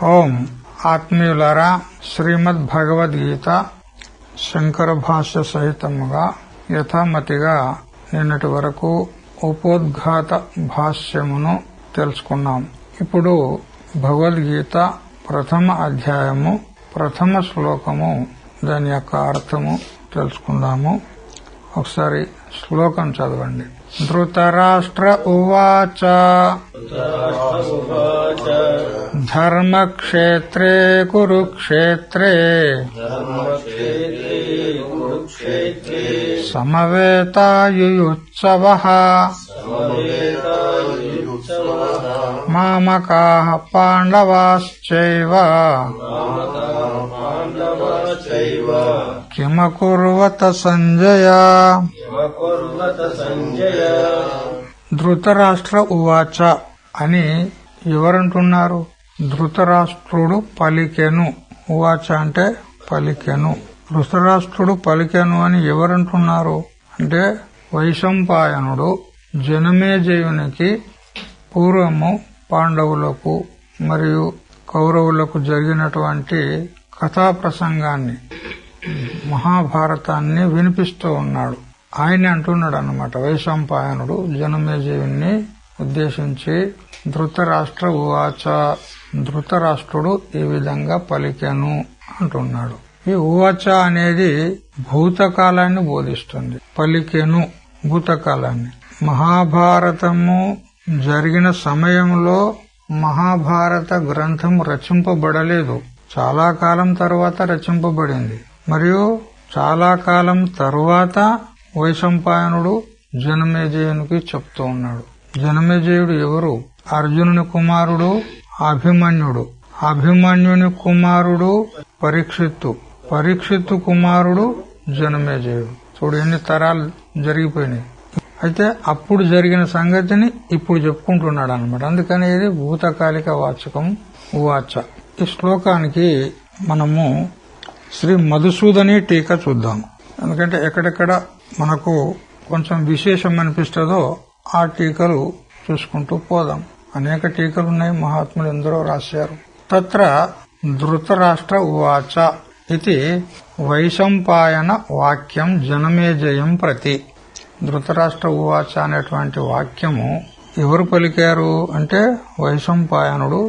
ఓం ఆత్మీయులారా, శ్రీమద్ భగవద్గీత శంకర భాష్య సహితముగా యథామతిగా నిన్నటి వరకు ఉపోద్ఘాత భాష్యమును తెలుసుకున్నాం. ఇప్పుడు భగవద్గీత ప్రథమ అధ్యాయము ప్రథమ శ్లోకము, దాని యొక్క అర్థము తెలుసుకుందాము. ఒకసారి శ్లోకం చదవండి. ధృతరాష్ట్ర ఉవాచ ధర్మక్షేత్రే కురుక్షేత్రే సమవేతాయుయుత్సవః మామకాః పాండవాశ్చైవ కిమకుర్వత సంజయ. ధృతరాష్ట్ర ఉవాచ అని ఎవరంటున్నారు? ధృతరాష్ట్రుడు పలికెను. ఉవాచ అంటే పలికెను. ధృతరాష్ట్రుడు పలికెను అని ఎవరంటున్నారు అంటే వైశంపాయనుడు జనమేజయునికి పూర్వము పాండవులకు మరియు కౌరవులకు జరిగినటువంటి కథా ప్రసంగాన్ని, మహాభారతాన్ని వినిపిస్తూ ఉన్నాడు. ఆయన అంటున్నాడు అన్నమాట. వైశంపాయనుడు జనమేజయుని ఉద్దేశించి ధృతరాష్ట్ర ఉవాచ, ధృతరాష్ట్రుడు ఈ విధంగా పలికెను అంటున్నాడు. ఈ ఉవాచ అనేది భూతకాలాన్ని బోధిస్తుంది. పలికెను భూతకాలాన్ని. మహాభారతము జరిగిన సమయంలో మహాభారత గ్రంథం రచింపబడలేదు. చాలా కాలం తర్వాత రచింపబడింది. మరియు చాలా కాలం తరువాత వైశంపాయనుడు జనమేజయునికి చెప్తూ ఉన్నాడు. జనమేజయుడు ఎవరు? అర్జునుని కుమారుడు అభిమన్యుడు. అభిమన్యుని కుమారుడు పరీక్షిత్తు. పరీక్షిత్తు కుమారుడు జనమేజయుడు. చూడు ఎన్ని తరాలు జరిగిపోయినాయి. అయితే అప్పుడు జరిగిన సంగతిని ఇప్పుడు చెప్పుకుంటున్నాడు అన్నమాట. అందుకని ఇది భూతకాలిక వాచకం ఉవాచ. ఈ శ్లోకానికి మనము శ్రీ మధుసూదని టీకా చూద్దాం. ఎందుకంటే ఎక్కడెక్కడ మనకు కొంచెం విశేషం అనిపిస్తుందో ఆ టీకలు చూసుకుంటూ పోదాం. అనేక టీకలు ఉన్నాయి, మహాత్ములు ఎందరో రాశారు. తత్ర ధృతరాష్ట్ర ఉవాచ ఇది వైశంపాయన వాక్యం జనమేజయం ప్రతి. ధృతరాష్ట్ర ఉవాచ అనేటువంటి వాక్యము ఎవరు పలికారు అంటే వైశంపాయనుడు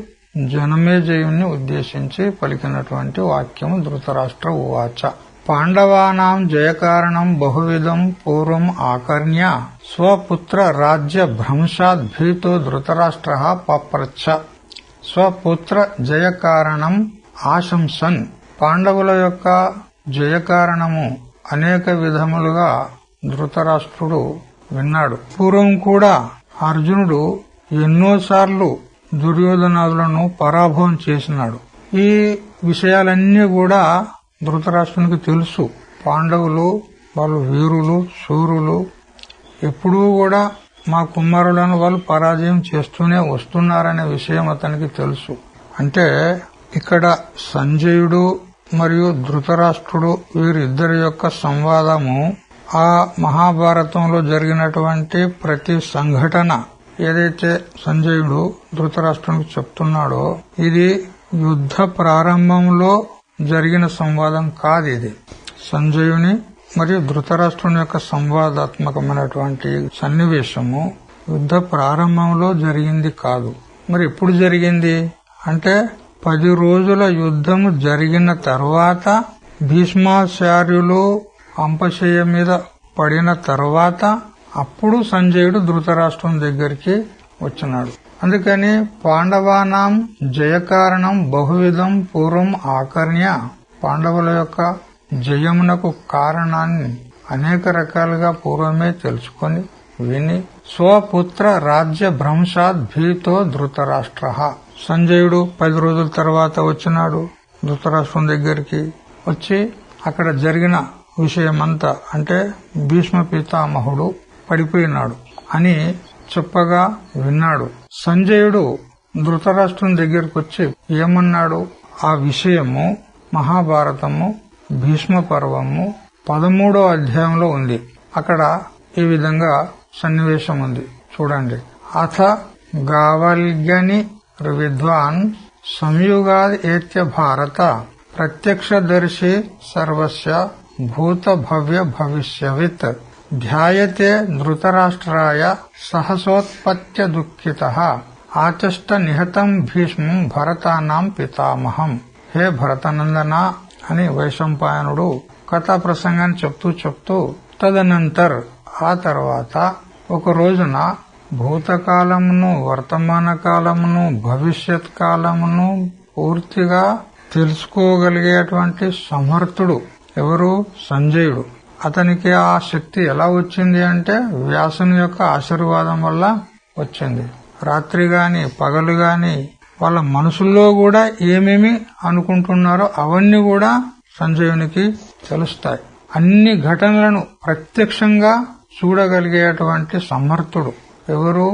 జనమేజయుని ఉద్దేశించి పలికినటువంటి వాక్యము ధృతరాష్ట్ర ఉవాచ. పాండవానాం జయకారణం బహువిధం పూర్వం ఆకర్ణ్య స్వపుత్ర రాజ్య భ్రంశాద్ భీతో ధృతరాష్ట్ర పప్రచ్ఛ. స్వపుత్ర జయకారణం ఆశంసన్. పాండవుల యొక్క జయకారణము అనేక విధములుగా ధృతరాష్ట్రుడు విన్నాడు. పూర్వం కూడా అర్జునుడు ఎన్నోసార్లు దుర్యోధనాదులను పరాభవం చేసినాడు. ఈ విషయాలన్నీ కూడా ధృతరాష్ట్రునికి తెలుసు. పాండవులు వాళ్ళు వీరులు, శూరులు, ఎప్పుడూ కూడా మా కుమారులను వాళ్ళు పరాజయం చేస్తూనే వస్తున్నారనే విషయం అతనికి తెలుసు. అంటే ఇక్కడ సంజయుడు మరియు ధృతరాష్ట్రుడు వీరిద్దరి యొక్క సంవాదము ఆ మహాభారతంలో జరిగినటువంటి ప్రతి సంఘటన ఏదైతే సంజయుడు ధృతరాష్ట్రునికి చెప్తున్నాడో ఇది యుద్ధ ప్రారంభంలో జరిగిన సంవాదం కాదు. ఇది సంజయుని మరియు ధృతరాష్ట్రుని యొక్క సంవాదాత్మకమైనటువంటి సన్నివేశము యుద్ధ ప్రారంభంలో జరిగింది కాదు. మరి ఎప్పుడు జరిగింది అంటే 10 రోజుల యుద్ధము జరిగిన తర్వాత భీష్మాచార్యులు అంపశయ్య మీద పడిన తర్వాత అప్పుడు సంజయుడు ధృతరాష్ట్రుని దగ్గరికి వచ్చినాడు. అందుకని పాండవానాం జయకారణం బహువిధం పూర్వం ఆకర్ణ్య. పాండవుల యొక్క జయమునకు కారణాన్ని అనేక రకాలుగా పూర్వమే తెలుసుకొని విని స్వపుత్ర రాజ్య భ్రంశాద్ భీతో ధృతరాష్ట్ర. సంజయుడు 10 రోజుల తర్వాత వచ్చినాడు ధృతరాష్ట్రుని దగ్గరికి. వచ్చి అక్కడ జరిగిన విషయమంతా అంటే భీష్మ పితామహుడు పడిపోయినాడు అని చెప్పగా విన్నాడు. సంజయుడు ధృతరాష్ట్రుని దగ్గరకు వచ్చి ఏమన్నాడు? ఆ విషయము మహాభారతము భీష్మ పర్వము 13వ అధ్యాయంలో ఉంది. అక్కడ ఈ విధంగా సన్నివేశం ఉంది. చూడండి. అథ గావల్గని విద్వాన్ సంయుగాద్ ఏత్య భారత ప్రత్యక్షదర్శి సర్వస్య భూత భవ్య భవిష్యవిత్ ధ్యాయతే ధృతరాష్ట్రాయ సహసోత్పత్య దుఃఖితః ఆచష్ట నిహతం భీష్మం భరతానాం పితామహం. హే భరతనందన అని వైశంపాయనుడు కథా ప్రసంగాన్ని చెప్తూ తదనంతర్ ఆ తర్వాత ఒక రోజున భూతకాలమును, వర్తమాన కాలమును, భవిష్యత్ కాలమును పూర్తిగా తెలుసుకోగలిగేటువంటి సమర్థుడు ఎవరు? సంజయుడు. అతనికి ఆ శక్తి ఎలా వచ్చింది అంటే వ్యాసుని యొక్క ఆశీర్వాదం వల్ల వచ్చింది. రాత్రి గాని పగలు గాని వాళ్ళ మనసుల్లో కూడా ఏమేమి అనుకుంటున్నారో అవన్నీ కూడా సంజయునికి తెలుస్తాయి. అన్ని ఘటనలను ప్రత్యక్షంగా చూడగలిగేటువంటి సమర్థుడు ఎవరు?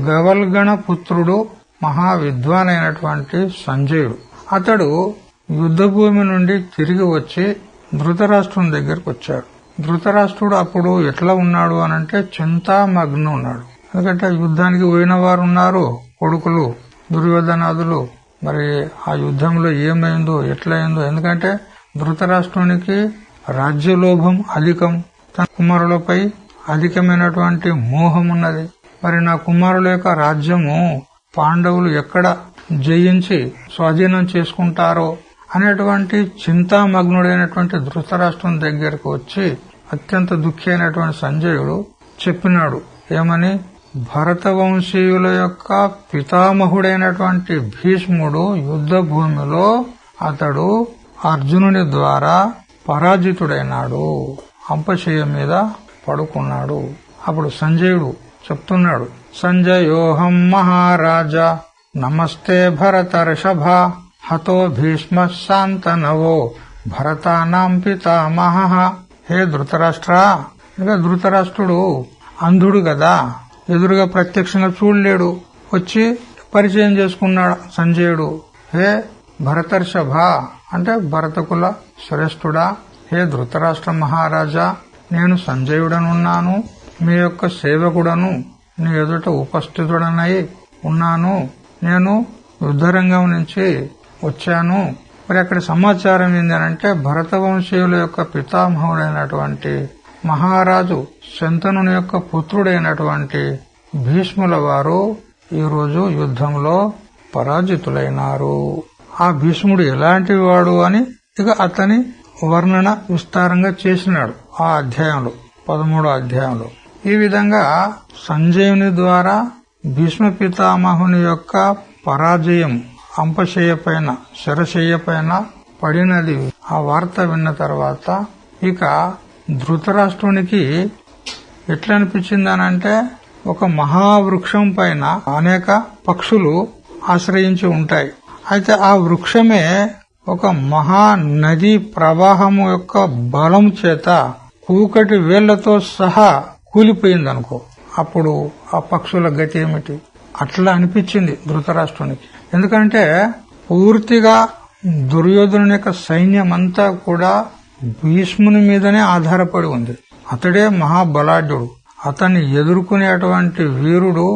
గవల్గణ పుత్రుడు, మహావిద్వానైనటువంటి సంజయుడు. అతడు యుద్ధభూమి నుండి తిరిగి వచ్చి ధృతరాష్ట్రుని దగ్గరకు వచ్చాడు. ధృతరాష్ట్రుడు అప్పుడు ఎట్లా ఉన్నాడు అనంటే చింతామగ్న ఉన్నాడు. ఎందుకంటే యుద్ధానికి పోయిన వారు ఉన్నారు, కొడుకులు దుర్యోధనాదులు. మరి ఆ యుద్ధంలో ఏమైందో ఎట్లయిందో, ఎందుకంటే ధృతరాష్ట్రునికి రాజ్యలోభం అధికం, తన కుమారులపై అధికమైనటువంటి మోహం ఉన్నది. మరి నా కుమారుల యొక్క రాజ్యము పాండవులు ఎక్కడ జయించి స్వాధీనం చేసుకుంటారో అనేటువంటి చింతామగ్నుడైనటువంటి ధృతరాష్ట్రం దగ్గరకు వచ్చి అత్యంత దుఃఖి అయినటువంటి సంజయుడు చెప్పినాడు. ఏమని? భరత వంశీయుల యొక్క పితామహుడైనటువంటి భీష్ముడు యుద్ధ భూమిలో అతడు అర్జునుని ద్వారా పరాజితుడైనాడు, అంపశయ్య మీద పడుకున్నాడు. అప్పుడు సంజయుడు చెప్తున్నాడు, సంజయోహం మహారాజా నమస్తే భరతర్షభ హతో భీష్మ శాంతనవో భరతానాం పితామహః. హే ధృతరాష్ట్ర, ఇంకా ధృతరాష్ట్రుడు అంధుడు కదా, ఎదురుగా ప్రత్యక్షంగా చూడలేడు. వచ్చి పరిచయం చేసుకున్నాడు సంజయుడు. హే భరతర్షభ అంటే భరతకుల శ్రేష్ఠుడా, హే ధృతరాష్ట్ర మహారాజా, నేను సంజయుడనున్నాను, మీ యొక్క సేవకుడను, నీ ఎదుట ఉపస్థితుడనై ఉన్నాను. నేను యుద్ధరంగం నుంచి వచ్చాను. మరి అక్కడ సమాచారం ఏంటంటే భరత వంశీయుల యొక్క పితామహుడైనటువంటి మహారాజు శంతనుని యొక్క పుత్రుడైనటువంటి భీష్ముల వారు ఈరోజు యుద్ధంలో పరాజితులైనారు. ఆ భీష్ముడు ఎలాంటి వాడు అని ఇక అతని వర్ణన విస్తారంగా చేసినాడు ఆ అధ్యాయంలో, 13వ అధ్యాయంలో. ఈ విధంగా సంజయుని ద్వారా భీష్మ పితామహుని యొక్క పరాజయం అంపశయ్య పైన, శరశయ్య పైన పడినది ఆ వార్త విన్న తర్వాత ఇక ధృతరాష్ట్రునికి ఎట్లా అనిపించిందనంటే ఒక మహావృక్షం పైన అనేక పక్షులు ఆశ్రయించి ఉంటాయి. అయితే ఆ వృక్షమే ఒక మహా నదీ ప్రవాహము యొక్క బలం చేత కూకటి వేళ్లతో సహా కూలిపోయిందనుకో. అప్పుడు ఆ పక్షుల గతి ఏమిటి? అట్లా అనిపించింది ధృతరాష్ట్రునికి. ఎందుకంటే పూర్తిగా దుర్యోధనుని యొక్క సైన్యమంతా కూడా భీష్ముని మీదనే ఆధారపడి ఉంది. అతడే మహాబలాఢ్యుడు. అతన్ని ఎదుర్కొనేటువంటి వీరుడు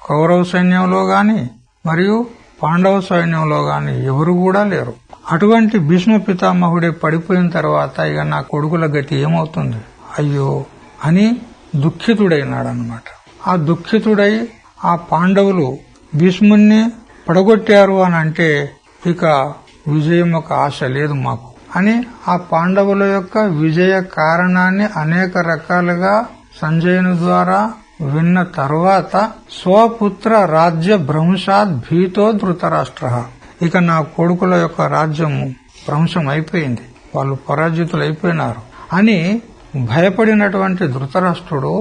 కౌరవ సైన్యంలో గాని మరియు పాండవ సైన్యంలో గాని ఎవరు కూడా లేరు. అటువంటి భీష్మ పితామహుడే పడిపోయిన తర్వాత ఇక నా కొడుకుల గతి ఏమవుతుంది అయ్యో అని దుఃఖితుడైనాడనమాట. ఆ దుఃఖితుడై ఆ పాండవులు భీష్ముణ్ణి పడగొట్టారు అని అంటే ఇక విజయం ఒక ఆశ లేదు మాకు అని ఆ పాండవుల యొక్క విజయ కారణాన్ని అనేక రకాలుగా సంజయుని ద్వారా విన్న తర్వాత స్వపుత్ర రాజ్య భ్రంశాత్ భీతో ధృతరాష్ట్ర, ఇక నా కొడుకుల యొక్క రాజ్యము భ్రంశం అయిపోయింది, వాళ్ళు పరాజితులైపోయినారు అని భయపడినటువంటి ధృతరాష్ట్రుడు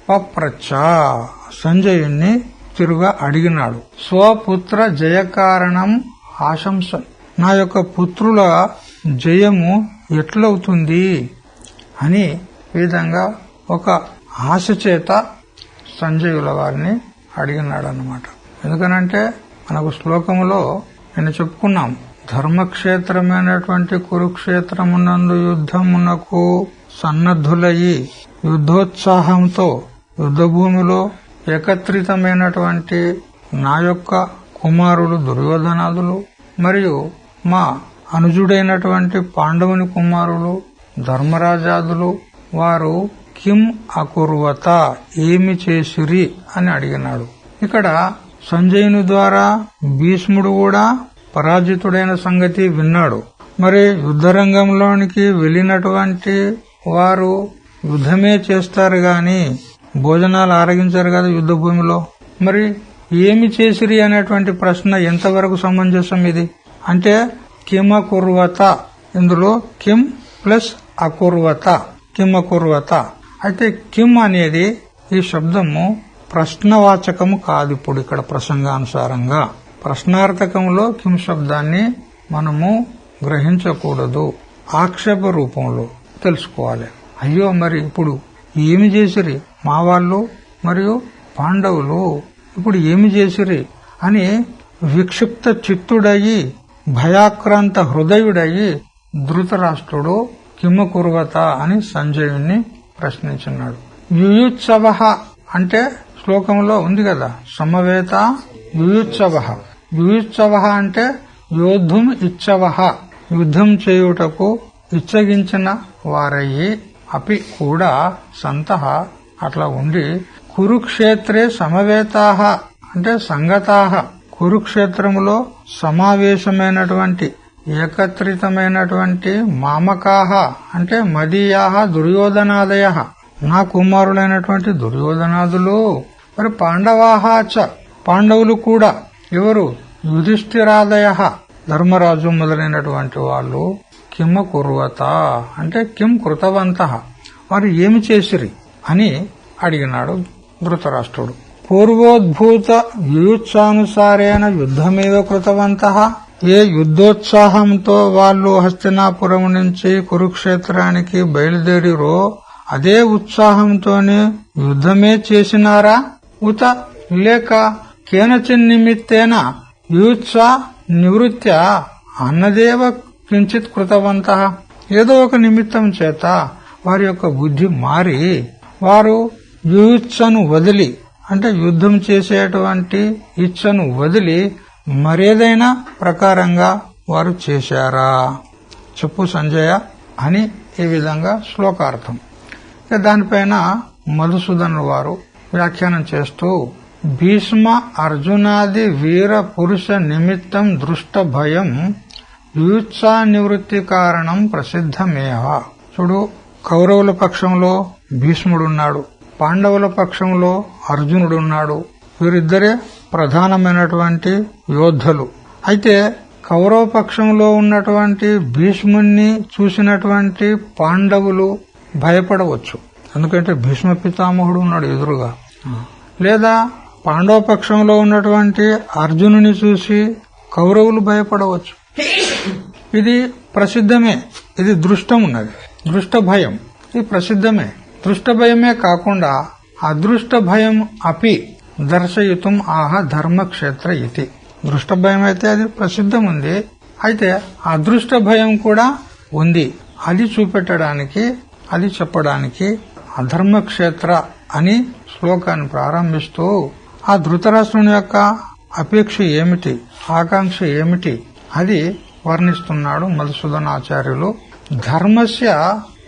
పప్రచ్చా సంజయుణ్ణి తిరుగా అడిగినాడు. స్వపుత్ర జయకారణం ఆశంస, నా యొక్క పుత్రుల జయము ఎట్లవుతుంది అని ఈ విధంగా ఒక ఆశ చేత సంజయుల వారిని అడిగినాడన్నమాట. ఎందుకనంటే మనకు శ్లోకములో నేను చెప్పుకున్నాం, ధర్మక్షేత్రమైనటువంటి కురుక్షేత్రమునందు యుద్ధమునకు సన్నద్ధులయ్యి యుద్ధోత్సాహంతో యుద్ధభూమిలో ఏకత్రితమైనటువంటి నా యొక్క కుమారులు దుర్యోధనాదులు మరియు మా అనుజుడైనటువంటి పాండవుని కుమారులు ధర్మరాజాదులు వారు కిం అకుర్వత ఏమి చేసిరి అని అడిగినాడు. ఇక్కడ సంజయుని ద్వారా భీష్ముడు కూడా పరాజితుడైన సంగతి విన్నాడు. మరి యుద్ధరంగంలోనికి వెళ్లినటువంటి వారు యుద్ధమే చేస్తారు గాని భోజనాలు ఆరగించారు కదా యుద్ధ భూమిలో. మరి ఏమి చేసిరి అనేటువంటి ప్రశ్న ఎంతవరకు సమంజసం ఇది అంటే కిమకుర్వత, ఇందులో కిం ప్లస్ అకుర్వత, కిమకుర్వత. అయితే కిం అనేది ఈ శబ్దము ప్రశ్నవాచకము కాదు. ఇప్పుడు ఇక్కడ ప్రసంగానుసారంగా ప్రశ్నార్థకంలో కిం శబ్దాన్ని మనము గ్రహించకూడదు, ఆక్షేప రూపంలో తెలుసుకోవాలి. అయ్యో మరి ఇప్పుడు ఏమి చేసిరి మా వాళ్ళు మరియు పాండవులు, ఇప్పుడు ఏమి చేసిరి అని విక్షిప్త చిత్తుడయి భయాక్రాంత హృదయుడయి ధృతరాష్ట్రుడు కిమకుర్వత అని సంజయుణ్ణి ప్రశ్నించున్నాడు. యుయుత్సవ అంటే శ్లోకంలో ఉంది కదా, సమవేత యుయుత్సవ. యుయుత్సవ అంటే యోద్ధుం ఇచ్చవ, యుద్ధం చేయుటకు ఇచ్చగించిన వారయ్యి అపి కూడా సంతః అట్లా ఉండి కురుక్షేత్రే సమవేతాః అంటే సంగతాః, కురుక్షేత్రములో సమావేశమైనటువంటి ఏకత్రితమైనటువంటి మామకాహ అంటే మదీయాహ దుర్యోధనాదయ, నా కుమారులైనటువంటి దుర్యోధనాదులు. మరి పాండవాహ చ పాండవులు కూడా, ఎవరు యుధిష్ఠిరాదయ ధర్మరాజు మొదలైనటువంటి వాళ్ళు కిమ కుర్వత అంటే కిం కృతవంతః వారు ఏమి చేసిరి అని అడిగినాడు ధృతరాష్ట్రుడు. పూర్వోద్భూత యుయుత్సానుసారేణ యుద్ధమేవ కృతవంతః, ఏ యుద్ధోత్సాహంతో వాళ్ళు హస్తినాపురం నుంచి కురుక్షేత్రానికి బయలుదేరిరో అదే ఉత్సాహంతోనే యుద్ధమే చేసినారా, ఉత లేక కేనచిన్ నిమిత్తేన యుయుత్సా నివృత్య అన్నదేవ కించిత్ కృతవంతః, ఏదో ఒక నిమిత్తం చేత వారి యొక్క బుద్ధి మారి వారు యుయుత్సను వదిలి అంటే యుద్ధం చేసేటువంటి ఇచ్చను వదిలి మరేదైనా ప్రకారంగా వారు చేశారా చెప్పు సంజయ అని ఈ విధంగా శ్లోకార్థం. దానిపైన మధుసూదనుడు వారు వ్యాఖ్యానం చేస్తూ భీష్మ అర్జునాది వీర పురుష నిమిత్తం దృష్ట భయం యుయుత్సా నివృత్తి కారణం ప్రసిద్ధమేవ. చూడు, కౌరవుల పక్షంలో భీష్ముడున్నాడు, పాండవుల పక్షంలో అర్జునుడున్నాడు. వీరిద్దరే ప్రధానమైనటువంటి యోద్ధులు. అయితే కౌరవ పక్షంలో ఉన్నటువంటి భీష్ముణ్ణి చూసినటువంటి పాండవులు భయపడవచ్చు, ఎందుకంటే భీష్మ పితామహుడు ఉన్నాడు ఎదురుగా. లేదా పాండవ పక్షంలో ఉన్నటువంటి అర్జునుని చూసి కౌరవులు భయపడవచ్చు. ఇది ప్రసిద్ధమే, ఇది దృష్టం ఉన్నది. దృష్ట భయం ఇది ప్రసిద్ధమే. దృష్ట భయమే కాకుండా అదృష్ట భయం అపి దర్శయితుం ఆహ ధర్మక్షేత్ర ఇతి. దృష్ట భయం అయితే అది ప్రసిద్ధం ఉంది, అయితే అదృష్ట భయం కూడా ఉంది. అది చూపెట్టడానికి, అది చెప్పడానికి అధర్మక్షేత్ర అని శ్లోకాన్ని ప్రారంభిస్తూ ఆ ధృతరాష్ట్రుని యొక్క అపేక్ష ఏమిటి, ఆకాంక్ష ఏమిటి అది వర్ణిస్తున్నాడు మధుసూదనాచార్యులు. ధర్మస్య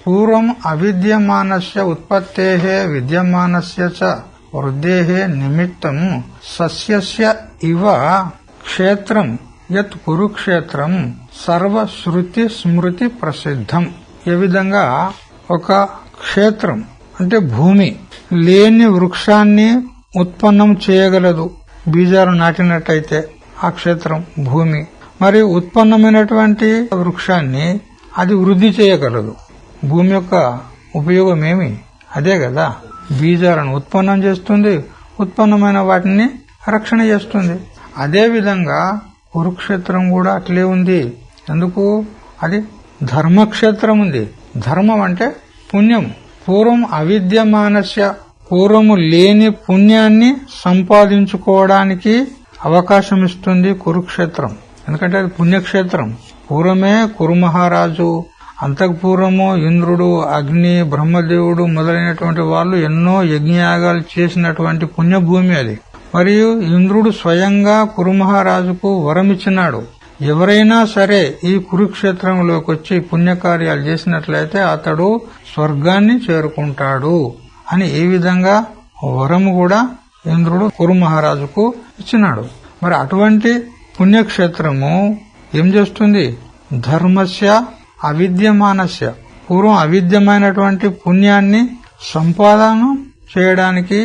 పూర్వం అవిద్యమానస్య ఉత్పత్తేః విద్యమానస్య చ వృద్ధేః నిమిత్తం సస్యస్య ఇవ క్షేత్రం యత్ కురుక్షేత్రం సర్వశ్రుతి స్మృతి ప్రసిద్ధం. ఏ విధంగా ఒక క్షేత్రం అంటే భూమి లేని వృక్షాన్ని ఉత్పన్నం చేయగలదు, బీజాలు నాటినట్టయితే ఆ క్షేత్రం భూమి. మరి ఉత్పన్నమైనటువంటి వృక్షాన్ని అది వృద్ధి చేయగలదు. భూమి యొక్క ఉపయోగం ఏమి? అదే కదా, బీజాలను ఉత్పన్నం చేస్తుంది, ఉత్పన్నమైన వాటిని రక్షణ చేస్తుంది. అదే విధంగా కురుక్షేత్రం కూడా అట్లే ఉంది. ఎందుకు? అది ధర్మక్షేత్రం ఉంది. ధర్మం అంటే పుణ్యం. పూర్వం అవిద్యమానస్య, పూర్వము లేని పుణ్యాన్ని సంపాదించుకోవడానికి అవకాశం ఇస్తుంది కురుక్షేత్రం. ఎందుకంటే అది పుణ్యక్షేత్రం. పూర్వమే కురుమహారాజు, అంతఃపూర్వము ఇంద్రుడు, అగ్ని, బ్రహ్మదేవుడు మొదలైనటువంటి వాళ్ళు ఎన్నో యజ్ఞయాగాలు చేసినటువంటి పుణ్యభూమి అది. మరియు ఇంద్రుడు స్వయంగా కురుమహారాజుకు వరమిచ్చినాడు, ఎవరైనా సరే ఈ కురుక్షేత్రంలోకి వచ్చి పుణ్యకార్యాలు చేసినట్లయితే అతడు స్వర్గాన్ని చేరుకుంటాడు అని ఈ విధంగా వరము కూడా ఇంద్రుడు కురు మహారాజుకు ఇచ్చినాడు. మరి అటువంటి పుణ్యక్షేత్రము ఏం చేస్తుంది? ధర్మస్య అవిద్యమానస్య, పూర్వం అవిద్యమైనటువంటి పుణ్యాన్ని సంపాదన చేయడానికి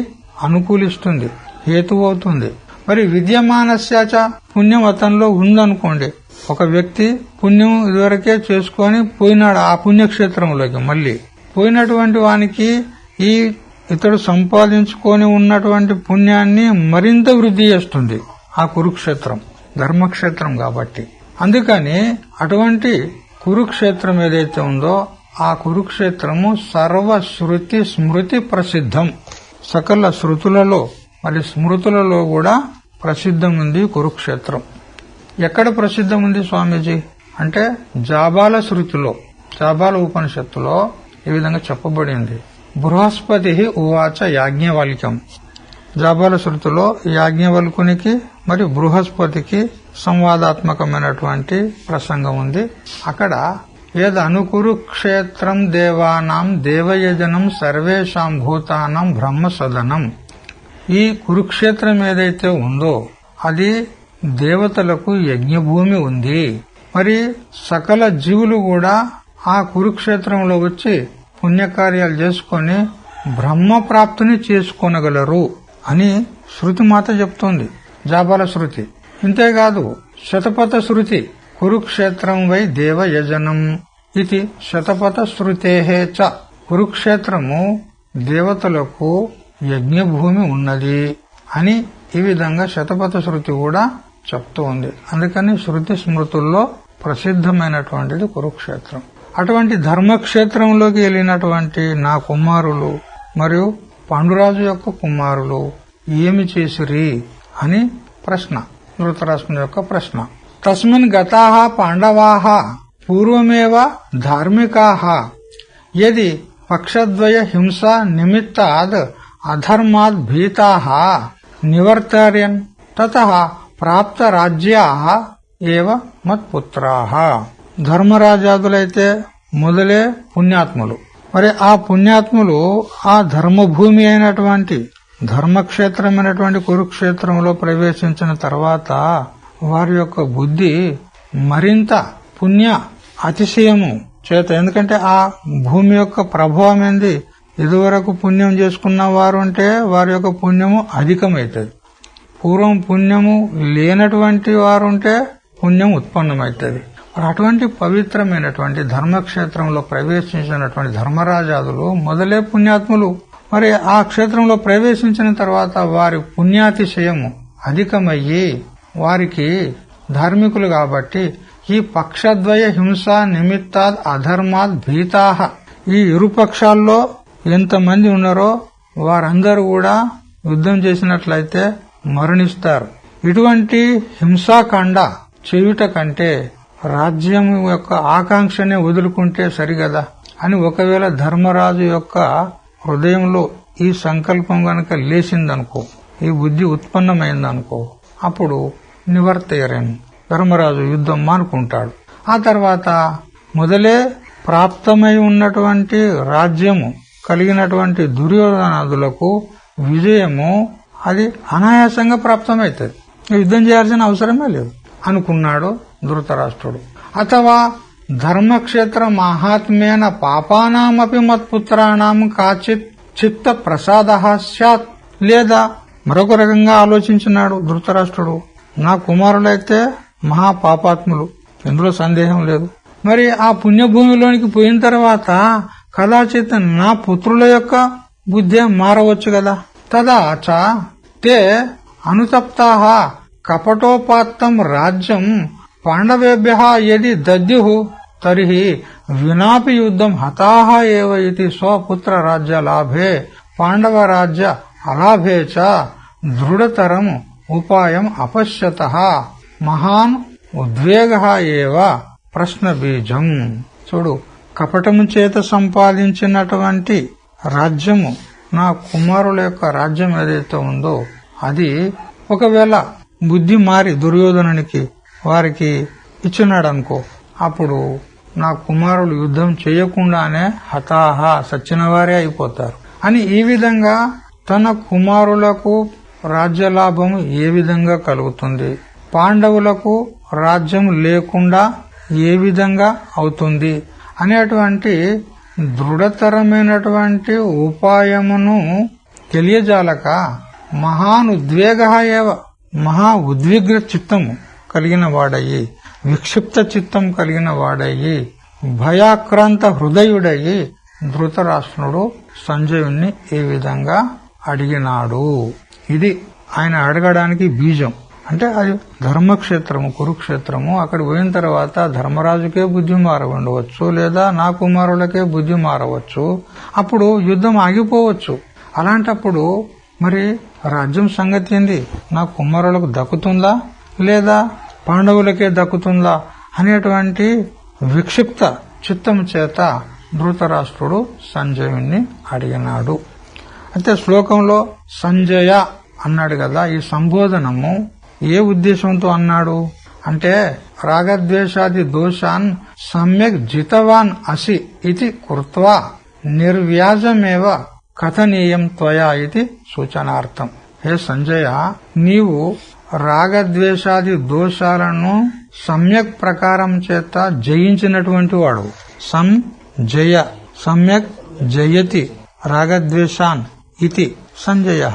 అనుకూలిస్తుంది, హేతువు అవుతుంది. మరి విద్యమానస్యాచ, పుణ్యం అతనిలో ఉందనుకోండి. ఒక వ్యక్తి పుణ్యం ఇదివరకే చేసుకొని పోయినాడు ఆ పుణ్యక్షేత్రంలోకి. మళ్లీ పోయినటువంటి వానికి ఈ ఇతడు సంపాదించుకొని ఉన్నటువంటి పుణ్యాన్ని మరింత వృద్ధి చేస్తుంది ఆ కురుక్షేత్రం, ధర్మక్షేత్రం కాబట్టి. అందుకని అటువంటి కురుక్షేత్రం ఏదైతే ఉందో ఆ కురుక్షేత్రము సర్వశ్రుతి స్మృతి ప్రసిద్ధం. సకల శృతులలో మరి స్మృతులలో కూడా ప్రసిద్ధం ఉంది కురుక్షేత్రం. ఎక్కడ ప్రసిద్ధం ఉంది స్వామీజీ అంటే జాబాల శృతిలో, జాబాల ఉపనిషత్తులో ఈ విధంగా చెప్పబడింది. బృహస్పతి ఉవాచ యాజ్ఞవల్క్యం. జాబాల శృతిలో యాజ్ఞవల్కునికి మరి బృహస్పతికి సంవాదాత్మకమైనటువంటి ప్రసంగం ఉంది. అక్కడ యదనుకురుక్షేత్రం దేవానాం దేవయజనం సర్వేషాం భూతానం బ్రహ్మసదనం. ఈ కురుక్షేత్రం ఏదైతే ఉందో అది దేవతలకు యజ్ఞభూమి ఉంది. మరి సకల జీవులు కూడా ఆ కురుక్షేత్రంలో వచ్చి పుణ్యకార్యాలు చేసుకుని బ్రహ్మప్రాప్తిని చేసుకోనగలరు అని శృతి మాత చెప్తోంది, జాబాల శృతి. ఇంతేకాదు శతపథ శృతి కురుక్షేత్రం వై దేవయజనం ఇది శతపథ శృతేహే చ. కురుక్షేత్రము దేవతలకు యజ్ఞభూమి ఉన్నది అని ఈ విధంగా శతపథ శృతి కూడా చెప్తూ ఉంది. అందుకని శృతి స్మృతుల్లో ప్రసిద్ధమైనటువంటిది కురుక్షేత్రం. అటువంటి ధర్మక్షేత్రంలోకి వెళ్ళినటువంటి నా కుమారులు మరియు పాండురాజు యొక్క కుమారులు ఏమి చేసిరి అని ప్రశ్న, ధృతరాష్ట్రుని యొక్క ప్రశ్న. తస్మిన్ గతాః పాండవాః పూర్వమేవ ధార్మికాః యది పక్షద్వయ హింసా నిమిత్తాద్ అధర్మాద్ భీతాః నివర్తర్యన్ తతః ప్రాప్త రాజ్యాః ఏవ మత్పుత్రాః. ధర్మరాజాదులైతే మొదలే పుణ్యాత్ములు. మరి ఆ పుణ్యాత్ములు ఆ ధర్మభూమి అయినటువంటి ధర్మక్షేత్రమైనటువంటి కురుక్షేత్రంలో ప్రవేశించిన తర్వాత వారి యొక్క బుద్ధి మరింత పుణ్య అతిశయము చేత, ఎందుకంటే ఆ భూమి యొక్క ప్రభావం ఏంది, ఇదివరకు పుణ్యం చేసుకున్న వారు ఉంటే వారి యొక్క పుణ్యము అధికమవుతుంది. పూర్వం పుణ్యము లేనటువంటి వారుంటే పుణ్యం ఉత్పన్నమవుతుంది. అటువంటి పవిత్రమైనటువంటి ధర్మక్షేత్రంలో ప్రవేశించినటువంటి ధర్మరాజాదులు మొదలే పుణ్యాత్ములు. మరి ఆ క్షేత్రంలో ప్రవేశించిన తర్వాత వారి పుణ్యాతిశయము అధికమయ్యి వారికి ధార్మికులు కాబట్టి ఈ పక్షద్వయ హింసా నిమిత్తాద్ అధర్మాద్ భీతాః, ఈ ఇరు పక్షాల్లో ఎంతమంది ఉన్నారో వారందరూ కూడా యుద్ధం చేసినట్లయితే మరణిస్తారు. ఇటువంటి హింసాకాండ చేయుట కంటే రాజ్యం యొక్క ఆకాంక్షనే వదులుకుంటే సరిగదా అని ఒకవేళ ధర్మరాజు యొక్క హృదయంలో ఈ సంకల్పం గనక లేచిందనుకో, ఈ బుద్ధి ఉత్పన్నమైందనుకో, అప్పుడు నివర్తయరేను, ధర్మరాజు యుద్ధం మానుకుంటాడు. ఆ తర్వాత మొదలే ప్రాప్తమై ఉన్నటువంటి రాజ్యము కలిగినటువంటి దుర్యోధనాదులకు విజయము అది అనాయాసంగా ప్రాప్తమవుతుంది, యుద్ధం చేయాల్సిన అవసరమే లేదు అనుకున్నాడు ధృతరాష్ట్రుడు. అథవా ధర్మక్షేత్ర మహాత్మ్యేన పాపానామపి మత్పుత్రాణం కాచిత్ చిత్త ప్రసాద స్యాత్. లేదా మరొక రకంగా ఆలోచించినాడు ధృతరాష్ట్రుడు, నా కుమారులైతే మహాపాపాత్ములు, ఇందులో సందేహం లేదు. మరి ఆ పుణ్యభూమిలోనికి పోయిన తర్వాత కదాచిత్ నా పుత్రుల యొక్క బుద్ధి మారవచ్చు కదా. తదాచ తే అనుతప్తాః కపటోపాత్తం రాజ్యం పాండవేభ్యః యది దద్యుః తర్హి వినాపి యుద్ధం హతాః ఏవ ఇతి స్వపుత్ర రాజ్య లాభే పాండవ రాజ్య అలాభే చ దృఢతరం ఉపాయం అపశ్యతః మహాన్ ఉద్వేగః ఏవ ప్రశ్న బీజం. చూడు, కపటము చేత సంపాదించినటువంటి రాజ్యము నా కుమారుల యొక్క రాజ్యం ఏదైతే ఉందో అది ఒకవేళ బుద్ధి మారి దుర్యోధనునికి వారికి ఇచ్చినాడు అనుకో, అప్పుడు నా కుమారులు యుద్ధం చేయకుండానే హతాహ సచ్చిన వారే అయిపోతారు అని ఈ విధంగా తన కుమారులకు రాజ్యలాభం ఏ విధంగా కలుగుతుంది, పాండవులకు రాజ్యం లేకుండా ఏ విధంగా అవుతుంది అనేటువంటి దృఢతరమైనటువంటి ఉపాయమును తెలియజాలక మహానుద్వేగ మహా ఉద్విగ్న చిత్తము కలిగిన వాడయ్యి, విక్షిప్త చిత్తం కలిగిన వాడయ్యి, భయాక్రాంత హృదయుడయ్యి ధృతరాష్ట్రుడు సంజయుణ్ణి ఈ విధంగా అడిగినాడు. ఇది ఆయన అడగడానికి బీజం. అంటే అది ధర్మక్షేత్రము, కురుక్షేత్రము. అక్కడ పోయిన తర్వాత ధర్మరాజుకే బుద్ధి మారవచ్చు, లేదా నా కుమారులకే బుద్ధి మారవచ్చు. అప్పుడు యుద్ధం ఆగిపోవచ్చు. అలాంటప్పుడు మరి రాజ్యం సంగతి ఏంది, నా కుమారులకు దక్కుతుందా లేదా పాండవులకే దక్కుతుందా అనేటువంటి విక్షిప్త చిత్తం చేత ధృతరాష్ట్రుడు సంజయుణ్ణి అడిగినాడు. అయితే శ్లోకంలో సంజయ అన్నాడు కదా, ఈ సంబోధనము ఏ ఉద్దేశంతో అన్నాడు అంటే రాగద్వేషాది దోషాన్ సమ్యక్ జితవాన్ అసి ఇది కృత్వా నిర్వ్యాజమేవ కథనీయం త్వయా ఇది సూచనార్థం. హే సంజయ, నీవు రాగద్వేషాది దోషాలను సమ్యక్ ప్రకారం చేత జయించినటువంటి వాడు. సంజయ సమ్యక్ జయతి రాగద్వేషాన్ ఇది సంజయ.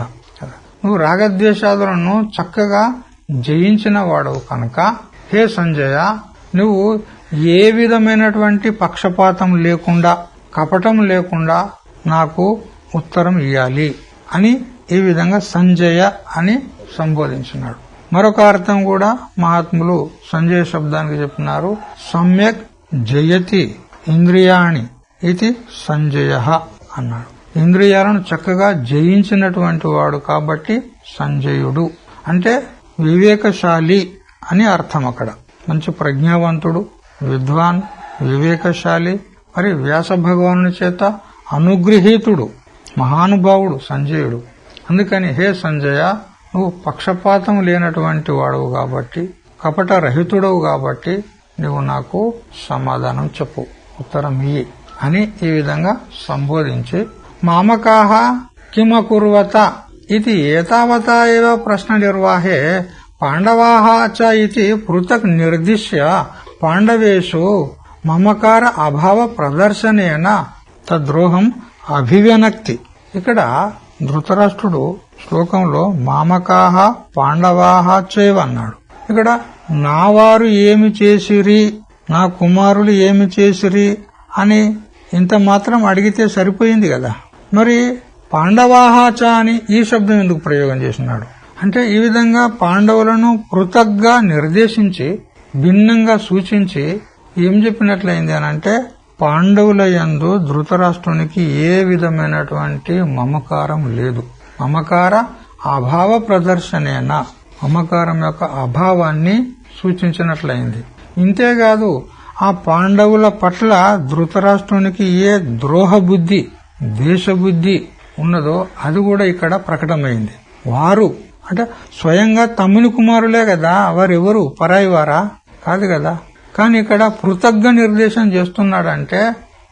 నువ్వు రాగద్వేషాదులను చక్కగా జయించిన వాడవు కనుక హే సంజయ, నువ్వు ఏ విధమైనటువంటి పక్షపాతం లేకుండా కపటం లేకుండా నాకు ఉత్తరం ఇయ్యాలి అని ఈ విధంగా సంజయ అని సంబోధించినాడు. మరొక అర్థం కూడా మహాత్ములు సంజయ శబ్దానికి చెప్పినారు, సమ్యక్ జయతి ఇంద్రియాణి ఇది సంజయ అన్నాడు. ఇంద్రియాలను చక్కగా జయించినటువంటి వాడు కాబట్టి సంజయుడు అంటే వివేకశాలి అని అర్థం. అక్కడ మంచి ప్రజ్ఞావంతుడు, విద్వాన్, వివేకశాలి, మరి వ్యాస భగవానుని చేత అనుగృహీతుడు, మహానుభావుడు సంజయుడు. అందుకని హే సంజయ, నువ్వు పక్షపాతం లేనటువంటి వాడవు కాబట్టి, కపట రహితుడవు కాబట్టి నువ్వు నాకు సమాధానం చెప్పు, ఉత్తరం ఇయ్యి అని ఈ విధంగా సంబోధించి మామకాహ కిమకుర్వత ఇది ఏతావతా ఏవ ప్రశ్న నిర్వాహే పాండవాః చ ఇది పృథక్ నిర్దిశ్య పాండవేషు మమకార అభావ ప్రదర్శనేన తద్రోహం అభివ్యనక్తి. ఇక్కడ ధృతరాష్ట్రుడు శ్లోకంలో మామకాహ పాండవాః చైవ అన్నాడు. ఇక్కడ నా వారు ఏమి చేసిరి, నా కుమారులు ఏమి చేసిరి అని ఇంత మాత్రం అడిగితే సరిపోయింది కదా. మరి పాండవాః చ అని ఈ శబ్దం ఎందుకు ప్రయోగం చేసినాడు అంటే ఈ విధంగా పాండవులను పృథక్గా నిర్దేశించి భిన్నంగా సూచించి ఏం చెప్పినట్లయింది అనంటే పాండవుల యందు ధృతరాష్ట్రునికి ఏ విధమైనటువంటి మమకారం లేదు. మమకార అభావ ప్రదర్శనేన మమకారం యొక్క అభావాన్ని సూచించినట్లయింది. ఇంతేకాదు ఆ పాండవుల పట్ల ధృతరాష్ట్రునికి ఏ ద్రోహ బుద్ధి, ద్వేషబుద్ధి ఉన్నదో అది కూడా ఇక్కడ ప్రకటమైంది. వారు అంటే స్వయంగా తమ్ముని కుమారులే కదా, వారెవరు పరాయి వారా కాదు కదా. కానీ ఇక్కడ పృథగ్గా నిర్దేశం చేస్తున్నాడంటే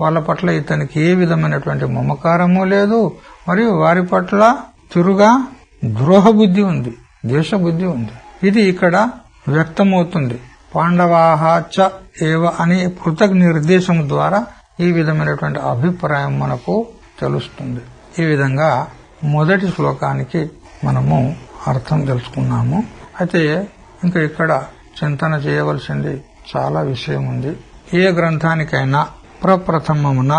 వాళ్ళ పట్ల ఇతనికి ఏ విధమైనటువంటి మమకారము లేదు, మరియు వారి పట్ల తిరుగా ద్రోహ బుద్ధి ఉంది, ద్వేషబుద్ధి ఉంది. ఇది ఇక్కడ వ్యక్తమవుతుంది. పాండవాః చ ఏవ అనే పృథక్ నిర్దేశం ద్వారా ఈ విధమైనటువంటి అభిప్రాయం మనకు తెలుస్తుంది. ఈ విధంగా మొదటి శ్లోకానికి మనము అర్థం తెలుసుకున్నాము. అయితే ఇంకా ఇక్కడ చింతన చేయవలసింది చాలా విషయం ఉంది. ఏ గ్రంథానికైనా ప్రప్రథమమున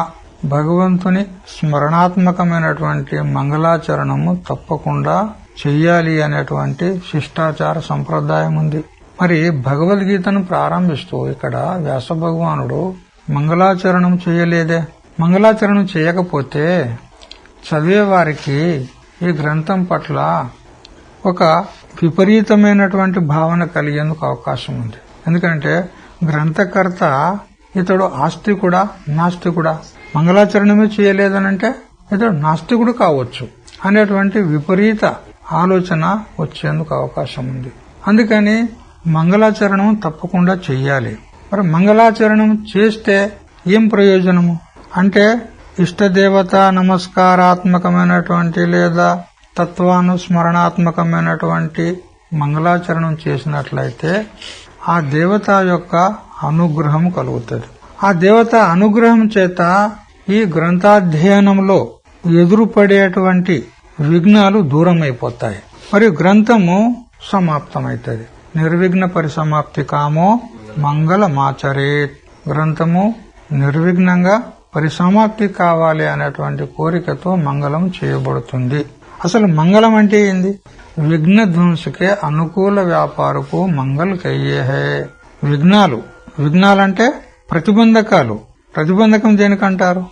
భగవంతుని స్మరణాత్మకమైనటువంటి మంగళాచరణము తప్పకుండా చెయ్యాలి అనేటువంటి శిష్టాచార సంప్రదాయం ఉంది. మరి భగవద్గీతను ప్రారంభిస్తూ ఇక్కడ వ్యాస భగవానుడు మంగళాచరణం చేయలేదే. మంగళాచరణం చేయకపోతే చదివేవారికి ఈ గ్రంథం పట్ల ఒక విపరీతమైనటువంటి భావన కలిగేందుకు అవకాశం ఉంది. ఎందుకంటే గ్రంథకర్త ఇతడు ఆస్తికుడా నాస్తికుడా, మంగళాచరణమే చేయలేదనంటే ఇతడు నాస్తికుడు కావచ్చు అనేటువంటి విపరీత ఆలోచన వచ్చేందుకు అవకాశం ఉంది. అందుకని మంగళాచరణం తప్పకుండా చెయ్యాలి. మరి మంగళాచరణం చేస్తే ఏం ప్రయోజనము అంటే ఇష్టదేవత నమస్కారాత్మకమైనటువంటి లేదా తత్వానుస్మరణాత్మకమైనటువంటి మంగళాచరణం చేసినట్లయితే ఆ దేవత యొక్క అనుగ్రహం కలుగుతుంది. ఆ దేవత అనుగ్రహం చేత ఈ గ్రంథాధ్యయనంలో ఎదురుపడేటువంటి విఘ్నాలు దూరమైపోతాయి. మరియు గ్రంథము సమాప్తమైతది. నిర్విఘ్న పరిసమాప్తి కామో మంగళమాచరేత్. గ్రంథము నిర్విఘ్నంగా పరిసమాప్తి కావాలి అనేటువంటి కోరికతో మంగళం చేయబడుతుంది. అసలు మంగళం అంటే ఏంది? విఘ్న ధ్వంసకే అనుకూల వ్యాపారకు మంగళ కయ్యే హై. విఘ్నాలంటే ప్రతిబంధకాలు. ప్రతిబంధకం దేనికంటారు?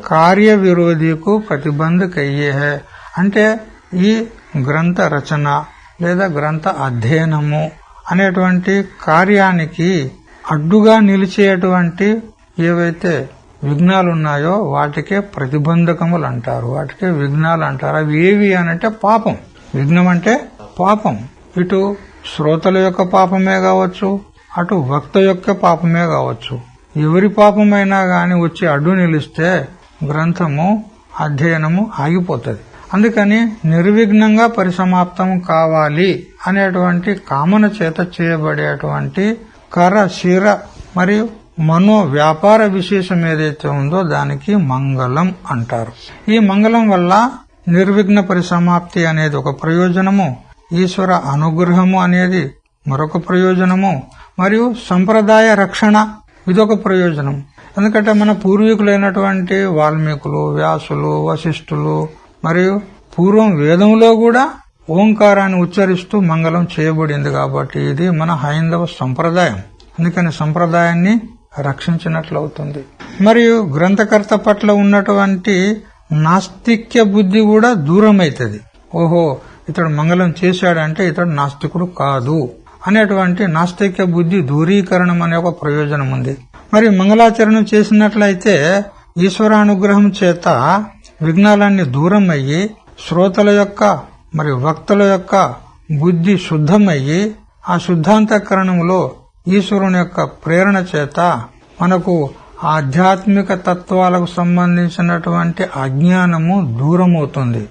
కార్య విరోధికు ప్రతిబంధక అయ్యే హై. అంటే ఈ గ్రంథ రచన లేదా గ్రంథ అధ్యయనము అనేటువంటి కార్యానికి అడ్డుగా నిలిచేటువంటి ఏవైతే విఘ్నాలున్నాయో వాటికే ప్రతిబంధకములు అంటారు, వాటికే విఘ్నాలు అంటారు. అవి ఏవి అనంటే పాపం. విఘ్నం అంటే పాపం. ఇటు శ్రోతల యొక్క పాపమే కావచ్చు, అటు వక్త యొక్క పాపమే కావచ్చు. ఎవరి పాపమైనా గాని వచ్చి అడ్డు నిలిస్తే గ్రంథము అధ్యయనము ఆగిపోతుంది. అందుకని నిర్విఘ్నంగా పరిసమాప్తం కావాలి అనేటువంటి కామన చేత చేయబడేటువంటి కర శిర మరియు మనో వ్యాపార విశేషం ఏదైతే ఉందో దానికి మంగళం అంటారు. ఈ మంగళం వల్ల నిర్విఘ్న పరిసమాప్తి అనేది ఒక ప్రయోజనము, ఈశ్వర అనుగ్రహము అనేది మరొక ప్రయోజనము, మరియు సంప్రదాయ రక్షణ ఇదొక ప్రయోజనం. ఎందుకంటే మన పూర్వీకులైనటువంటి వాల్మీకులు, వ్యాసులు, వశిష్ఠులు మరియు పూర్వం వేదంలో కూడా ఓంకారాన్ని ఉచ్చరిస్తూ మంగళం చేయబడింది. కాబట్టి ఇది మన హైందవ సంప్రదాయం. అందుకని సంప్రదాయాన్ని రక్షించినట్లవుతుంది. మరియు గ్రంథకర్త పట్ల ఉన్నటువంటి నాస్తిక్య బుద్ధి కూడా దూరమైతుంది. ఓహో, ఇతడు మంగళం చేశాడంటే ఇతడు నాస్తికుడు కాదు అనేటువంటి నాస్తిక్య బుద్ధి దూరీకరణం అనే ఒక ప్రయోజనం ఉంది. మరి మంగళాచరణం చేసినట్లయితే ఈశ్వరానుగ్రహం చేత విఘ్నాలన్నీ దూరం అయ్యి శ్రోతల యొక్క మరియు వక్తల యొక్క బుద్ధి శుద్ధమయ్యి ఆ శుద్ధాంతఃకరణంలో ఈశ్వరుని యొక్క ప్రేరణ చేత మనకు ఆధ్యాత్మిక తత్వాలకు సంబంధించినటువంటి అజ్ఞానము దూరమవుతుంది.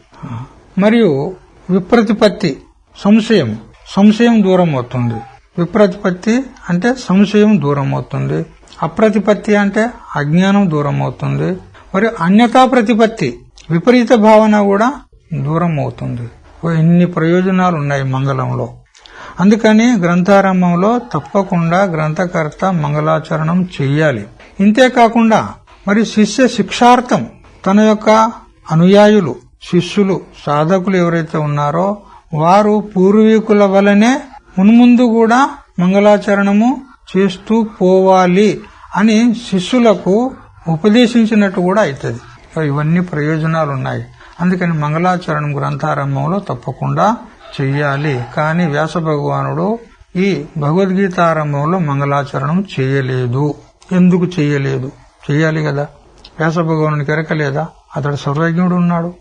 మరియు విప్రతిపత్తి సంశయం దూరం అవుతుంది. విప్రతిపత్తి అంటే సంశయం దూరం అవుతుంది. అప్రతిపత్తి అంటే అజ్ఞానం దూరం అవుతుంది. మరియు అన్యతా ప్రతిపత్తి విపరీత భావన కూడా దూరం అవుతుంది. ఇన్ని ప్రయోజనాలు ఉన్నాయి మంగళంలో. అందుకని గ్రంథారంభంలో తప్పకుండా గ్రంథకర్త మంగళాచరణం చెయ్యాలి. ఇంతేకాకుండా మరి శిష్య శిక్షార్థం తన యొక్క అనుయాయులు, శిష్యులు, సాధకులు ఎవరైతే ఉన్నారో వారు పూర్వీకుల వలనే మున్ముందు కూడా మంగళాచరణము చేస్తూ పోవాలి అని శిష్యులకు ఉపదేశించినట్టు కూడా అవుతుంది. ఇవన్నీ ప్రయోజనాలు ఉన్నాయి. అందుకని మంగళాచరణం గ్రంథారంభంలో తప్పకుండా చెయ్యాలి. కానీ వ్యాస భగవానుడు ఈ భగవద్గీతారంభంలో మంగళాచరణం చేయలేదు. ఎందుకు చేయలేదు? చెయ్యాలి కదా. వ్యాస భగవానునికి ఎరకలేదా? అతడు సర్వజ్ఞుడు ఉన్నాడు.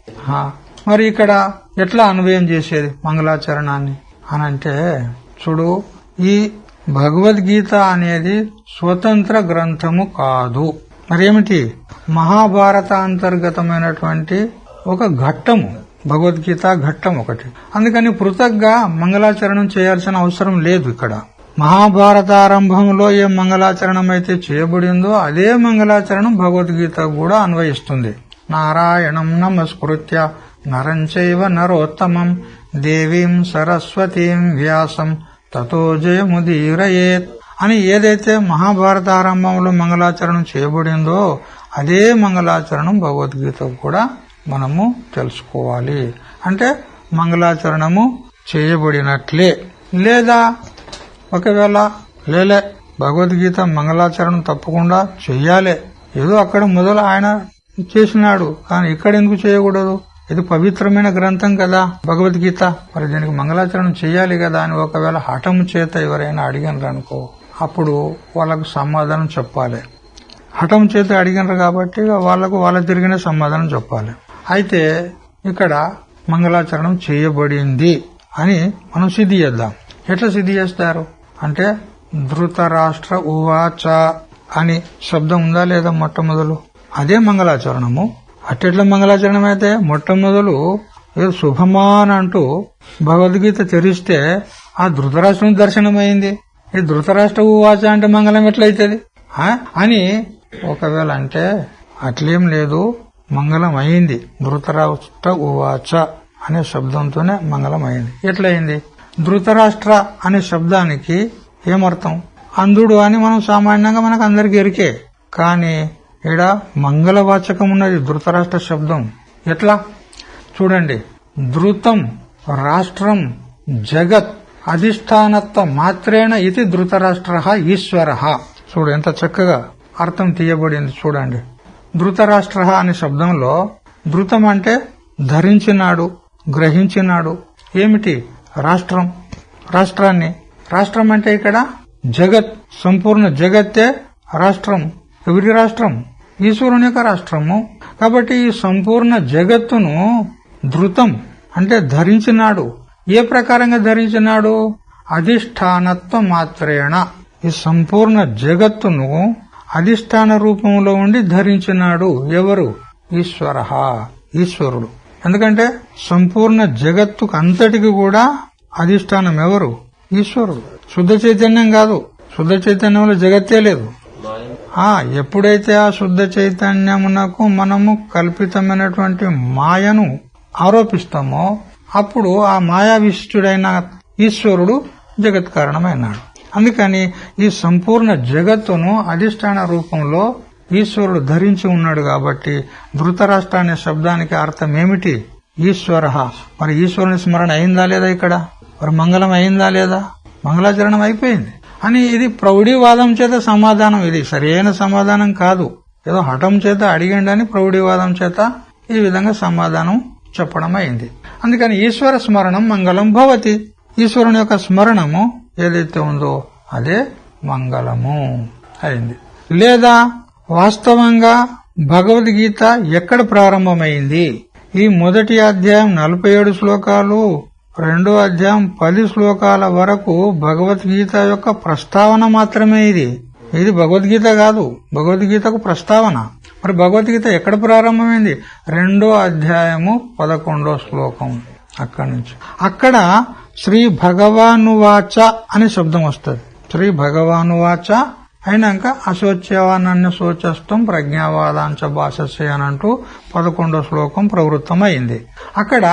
మరి ఇక్కడ ఎట్లా అన్వయం చేసేది మంగళాచరణాన్ని అనంటే, చూడు, ఈ భగవద్గీత అనేది స్వతంత్ర గ్రంథము కాదు. మరేమిటి? మహాభారత అంతర్గతమైనటువంటి ఒక ఘట్టము. భగవద్గీత ఘట్టం ఒకటి. అందుకని పృథగ్గా మంగళాచరణం చేయాల్సిన అవసరం లేదు. ఇక్కడ మహాభారతారంభంలో ఏ మంగళాచరణం అయితే చేయబడిందో అదే మంగళాచరణం భగవద్గీత కూడా అన్వయిస్తుంది. నారాయణం నమస్కృత్య నరం చైవ నరోత్తమం దేవీం సరస్వతీం వ్యాసం తతో జయముదీరయేత్ అని ఏదైతే మహాభారతారంభంలో మంగళాచరణం చేయబడిందో అదే మంగళాచరణం భగవద్గీత కూడా మనము తెలుసుకోవాలి. అంటే మంగళాచరణము చేయబడినట్లే. లేదా ఒకవేళ లేలే భగవద్గీత మంగళాచరణం తప్పకుండా చెయ్యాలి, ఏదో అక్కడ మొదలు ఆయన చేసినాడు కానీ ఇక్కడ ఎందుకు చేయకూడదు? ఇది పవిత్రమైన గ్రంథం కదా భగవద్గీత, మరి దీనికి మంగళాచరణం చెయ్యాలి కదా అని ఒకవేళ హఠము చేత ఎవరైనా అడిగినారు అనుకో, అప్పుడు వాళ్ళకు సమాధానం చెప్పాలి. హఠం చేత అడిగినారు కాబట్టి వాళ్ళకు వాళ్ళ తిరిగిన సమాధానం చెప్పాలి. అయితే ఇక్కడ మంగళాచరణం చేయబడింది అని మనం సిద్ధి చేద్దాం. ఎట్లా సిద్ధి చేస్తారు? అంటే ధృతరాష్ట్ర ఉవాచ అని శబ్దం ఉందా లేదా మొట్టమొదలు? అదే మంగళాచరణము. అట్టెట్ల మంగళాచరణం అయితే మొట్టమొదలు ఏదో శుభమాన్ అంటూ భగవద్గీత తెరిస్తే ఆ ధృతరాష్ట్రం దర్శనమైంది. ఈ ధృతరాష్ట్ర ఉవాచ అంటే మంగళం ఎట్లయితుంది అని ఒకవేళ అంటే అట్లేం లేదు, మంగళం అయింది. ధృతరాష్ట్ర ఉవాచ అనే శబ్దంతోనే మంగళం అయింది. ఎట్లయింది? ధృతరాష్ట్ర అనే శబ్దానికి ఏమర్థం? అంధుడు అని మనం సామాన్యంగా మనకు అందరికి ఎరికే. కానీ ఈడ మంగళవాచకం ఉన్నది ధృతరాష్ట్ర శబ్దం. ఎట్లా చూడండి. ధృతం రాష్ట్రం జగత్ అధిష్టానత్వ మాత్రేణ ఇది ధృతరాష్ట్ర ఈశ్వర. చూడు ఎంత చక్కగా అర్థం తీయబడింది చూడండి. ధృతరాష్ట్ర అనే శబ్దంలో ధృతం అంటే ధరించినాడు, గ్రహించినాడు. ఏమిటి? రాష్ట్రం. రాష్ట్రాన్ని. రాష్ట్రం అంటే ఇక్కడ జగత్, సంపూర్ణ జగత్తే రాష్ట్రం. ఎవరి రాష్ట్రం? ఈశ్వరుని యొక్క రాష్ట్రము. కాబట్టి ఈ సంపూర్ణ జగత్తును ధృతం అంటే ధరించినాడు. ఏ ప్రకారంగా ధరించినాడు? అధిష్టానత్వ మాత్రేణ. ఈ సంపూర్ణ జగత్తును అధిష్టాన రూపంలో ఉండి ధరించినాడు. ఎవరు? ఈశ్వర, ఈశ్వరుడు. ఎందుకంటే సంపూర్ణ జగత్తుకు అంతటికి కూడా అధిష్టానం ఎవరు? ఈశ్వరుడు. శుద్ధ చైతన్యం కాదు. శుద్ధ చైతన్యంలో జగత్తే లేదు. ఎప్పుడైతే ఆ శుద్ధ చైతన్యమునకు మనము కల్పితమైనటువంటి మాయను ఆరోపిస్తామో అప్పుడు ఆ మాయా విశిష్టుడైన ఈశ్వరుడు జగత్ కారణమైనాడు. అందుకని ఈ సంపూర్ణ జగత్తును అధిష్టాన రూపంలో ఈశ్వరుడు ధరించి ఉన్నాడు. కాబట్టి ధృతరాష్ట్ర అనే శబ్దానికి అర్థం ఏమిటి? ఈశ్వర. మరి ఈశ్వరుని స్మరణ అయిందా లేదా? ఇక్కడ మరి మంగళం అయిందా లేదా? మంగళాచరణం అయిపోయింది అని ఇది ప్రౌఢీవాదం చేత సమాధానం. ఇది సరైన సమాధానం కాదు. ఏదో హఠం చేత అడిగండి ప్రౌఢీవాదం చేత ఈ విధంగా సమాధానం చెప్పడం అయింది. అందుకని ఈశ్వర స్మరణం మంగళం భవతి. ఈశ్వరుని యొక్క స్మరణము ఏదైతే ఉందో అదే మంగళము అయింది. లేదా వాస్తవంగా భగవద్గీత ఎక్కడ ప్రారంభమైంది? ఈ మొదటి అధ్యాయం 47 శ్లోకాలు, రెండో అధ్యాయం 10 శ్లోకాల వరకు భగవద్గీత యొక్క ప్రస్తావన మాత్రమే. ఇది భగవద్గీత కాదు. భగవద్గీతకు ప్రస్తావన. మరి భగవద్గీత ఎక్కడ ప్రారంభమైంది? రెండో అధ్యాయము 11వ శ్లోకం. అక్కడి నుంచి అక్కడ శ్రీ భగవానువాచ అనే శబ్దం వస్తుంది. శ్రీ భగవానువాచ అయినాక అశోచ్యవానన్య శోచస్తం ప్రజ్ఞావాదాంచ భాషస్య అని అంటూ 11వ శ్లోకం ప్రవృత్తమైంది. అక్కడ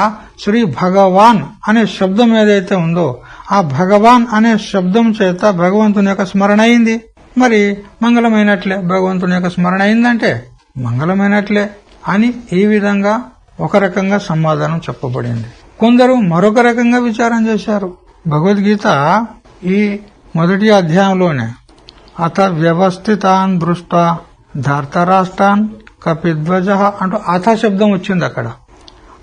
శ్రీ భగవాన్ అనే శబ్దం ఏదైతే ఉందో ఆ భగవాన్ అనే శబ్దం చేత భగవంతుని యొక్క స్మరణ అయింది. మరి మంగళమైనట్లే. భగవంతుని యొక్క స్మరణ అయిందంటే మంగళమైనట్లే అని ఈ విధంగా ఒక రకంగా సమాధానం చెప్పబడింది. కొందరు మరొక రకంగా విచారం చేశారు. భగవద్గీత ఈ మొదటి అధ్యాయంలోనే అథ వ్యవస్థితాన్ దృష్టా ధర్తరాష్ట్రాన్ కపిధ్వజ అంటూ అథ శబ్దం వచ్చింది. అక్కడ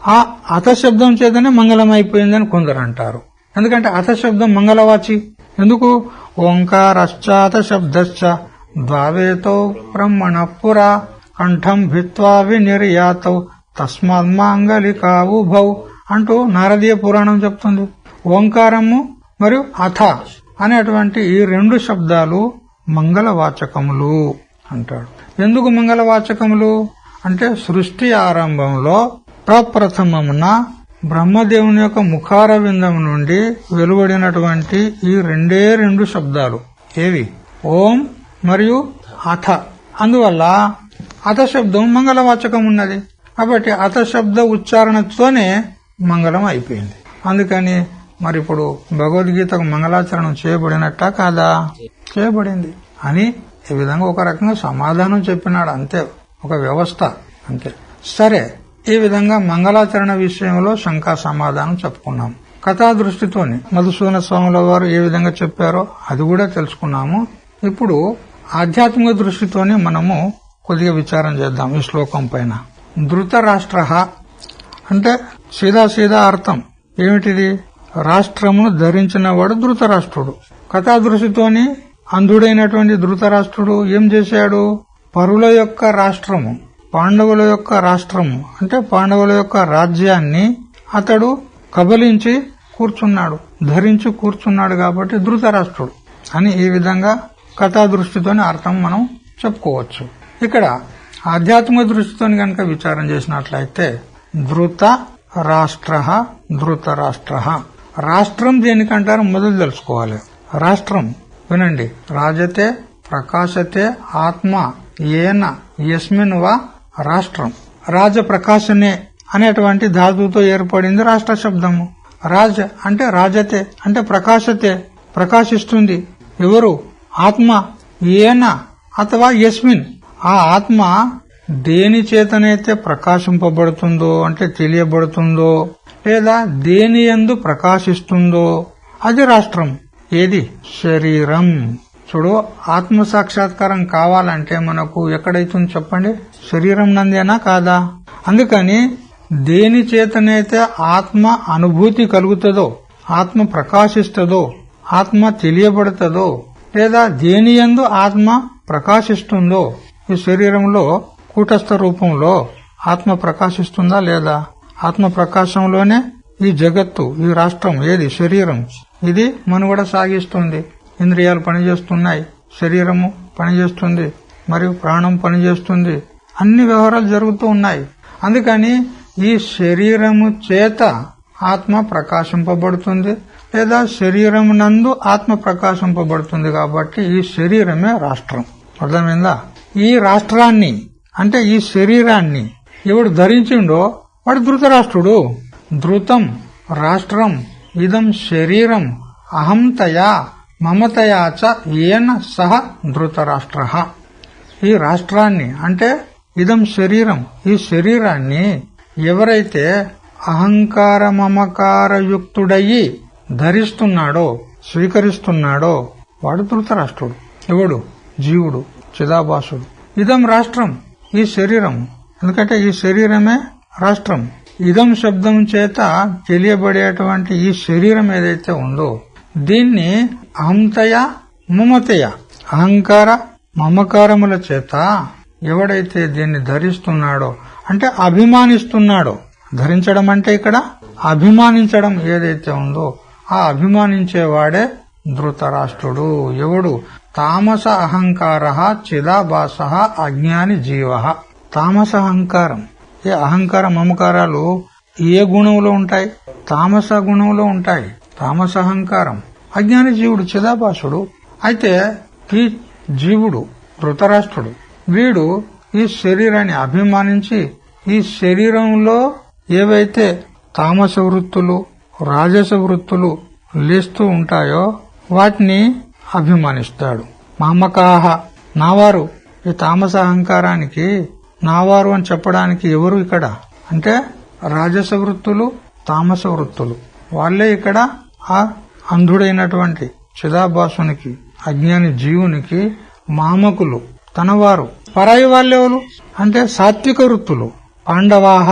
ఆ అథ శబ్దం చేతనే మంగళం అయిపోయిందని కొందరు అంటారు. ఎందుకంటే అథ శబ్దం మంగళవాచి. ఎందుకు? ఓంకారశ్చాత శబ్దశ్చ ద్వావేతో బ్రహ్మణ పురా కంఠం భిత్వా వినిర్యాతౌ తస్మాన్మాంగలికావుభౌ అంటూ నారదీయ పురాణం చెప్తుంది. ఓంకారము మరియు అథ అనేటువంటి ఈ రెండు శబ్దాలు మంగళవాచకములు అంటాడు. ఎందుకు మంగళవాచకములు అంటే సృష్టి ఆరంభంలో ప్రప్రథమమున బ్రహ్మదేవుని యొక్క ముఖారవిందం నుండి వెలువడినటువంటి ఈ రెండు శబ్దాలు ఏవి? ఓం మరియు అథ. అందువల్ల అథ శబ్దం మంగళవాచకం ఉన్నది. కాబట్టి అథ శబ్ద ఉచ్చారణతోనే మంగళం అయిపోయింది. అందుకని మరి ఇప్పుడు భగవద్గీతకు మంగళాచరణం చేయబడినట్టా కాదా? చేయబడింది అని ఈ విధంగా ఒక రకంగా సమాధానం చెప్పినాడు. అంతే, ఒక వ్యవస్థ అంతే. సరే, ఈ విధంగా మంగళాచరణ విషయంలో శంకా సమాధానం చెప్పుకున్నాం. కథా దృష్టితోని మధుసూదన స్వాముల వారు ఏ విధంగా చెప్పారో అది కూడా తెలుసుకున్నాము. ఇప్పుడు ఆధ్యాత్మిక దృష్టితోని మనము కొద్దిగా విచారం చేద్దాం ఈ శ్లోకం పైన. ధృతరాష్ట్ర అంటే సీదా అర్థం ఏమిటిది? రాష్ట్రమును ధరించిన వాడు ధృతరాష్ట్రుడు. కథా దృష్టితోని అంధుడైనటువంటి ధృతరాష్ట్రుడు ఏం చేశాడు? పరుల యొక్క రాష్ట్రము, పాండవుల యొక్క రాష్ట్రము అంటే పాండవుల యొక్క రాజ్యాన్ని అతడు కబలించి కూర్చున్నాడు, ధరించి కూర్చున్నాడు. కాబట్టి ధృతరాష్ట్రుడు. అని ఈ విధంగా కథా దృష్టితోని అర్థం మనం చెప్పుకోవచ్చు. ఇక్కడ ఆధ్యాత్మిక దృష్టితోని గనక విచారం చేసినట్లయితే ధృత రాష్ట్ర రాష్ట్రం దేనికంటారు మొదలు తెలుసుకోవాలి. రాష్ట్రం వినండి, రాజతే ప్రకాశతే ఆత్మ ఏన యస్మిన్ వా రాష్ట్రం. రాజ ప్రకాశనే అనేటువంటి ధాతువుతో ఏర్పడింది రాష్ట్ర శబ్దము. రాజ అంటే రాజతే అంటే ప్రకాశతే, ప్రకాశిస్తుంది. ఎవరు? ఆత్మ. ఏన అథవా యస్మిన్, ఆ ఆత్మ దేని చేతనైతే ప్రకాశింపబడుతుందో అంటే తెలియబడుతుందో లేదా దేని యందు ప్రకాశిస్తుందో అది రాష్ట్రం. ఏది? శరీరం. చూడు, ఆత్మ సాక్షాత్కారం కావాలంటే మనకు ఎక్కడైతుంది చెప్పండి? శరీరం నందేనా కాదా? అందుకని దేని చేతనైతే ఆత్మ అనుభూతి కలుగుతుందో, ఆత్మ ప్రకాశిస్తుందో, ఆత్మ తెలియబడుతుందో లేదా దేని యందు ఆత్మ ప్రకాశిస్తుందో, ఈ శరీరంలో కూటస్థ రూపంలో ఆత్మ ప్రకాశిస్తుందా లేదా? ఆత్మ ప్రకాశంలోనే ఈ జగత్తు, ఈ రాష్ట్రం ఏది? శరీరం. ఇది మనుగడ సాగిస్తుంది. ఇంద్రియాలు పనిచేస్తున్నాయి, శరీరము పనిచేస్తుంది, మరియు ప్రాణం పనిచేస్తుంది. అన్ని వ్యవహారాలు జరుగుతూ ఉన్నాయి. అందుకని ఈ శరీరము చేత ఆత్మ ప్రకాశింపబడుతుంది లేదా శరీరం నందు ఆత్మ ప్రకాశింపబడుతుంది. కాబట్టి ఈ శరీరమే రాష్ట్రం. అర్థమైందా? ఈ రాష్ట్రాన్ని అంటే ఈ శరీరాన్ని ఎవడు ధరించిండో వాడు ధృతరాష్ట్రుడు. ధృతం రాష్ట్రం ఇదం శరీరం అహంతయా మమతయా చ ఏన సహ ధృతరాష్ట్ర. ఈ రాష్ట్రాన్ని అంటే ఇదం శరీరం, ఈ శరీరాన్ని ఎవరైతే అహంకార మమకారయుక్తుడయ్యి ధరిస్తున్నాడో, స్వీకరిస్తున్నాడో వాడు ధృతరాష్ట్రుడు. ఎవడు? జీవుడు, చిదాభాసుడు. ఇదం రాష్ట్రం, ఈ శరీరం. ఎందుకంటే ఈ శరీరమే రాష్ట్రం. ఇదం శబ్దం చేత తెలియబడేటువంటి ఈ శరీరం ఏదైతే ఉందో దీన్ని అహంతయ మమతయ, అహంకార మమకారముల చేత ఎవడైతే దీన్ని ధరిస్తున్నాడో అంటే అభిమానిస్తున్నాడో, ధరించడం అంటే ఇక్కడ అభిమానించడం ఏదైతే ఉందో ఆ అభిమానించేవాడే ధృతరాష్ట్రుడు. ఎవడు? తామస అహంకార చిదాభాస అజ్ఞాని జీవ. తామస అహంకారం, ఈ అహంకార మమకారాలు ఏ గుణంలో ఉంటాయి? తామస గుణంలో ఉంటాయి. తామస అహంకారం అజ్ఞాని జీవుడు, చిదాభాసుడు. అయితే ఈ జీవుడు ధృతరాష్ట్రుడు, వీడు ఈ శరీరాన్ని అభిమానించి ఈ శరీరంలో ఏవైతే తామస వృత్తులు రాజస వృత్తులు లేస్తూ ఉంటాయో వాటిని అభిమానిస్తాడు. మమకాహ, నావారు. ఈ తామస అహంకారానికి నావారు అని చెప్పడానికి ఎవరు ఇక్కడ అంటే రాజస వృత్తులు తామస వృత్తులు వాళ్లే ఇక్కడ ఆ అంధుడైనటువంటి చిదాభాసునికి, అజ్ఞాని జీవునికి మామకులు, తనవారు. పరాయి వాళ్ళెవరు అంటే సాత్విక వృత్తులు. పాండవాహ.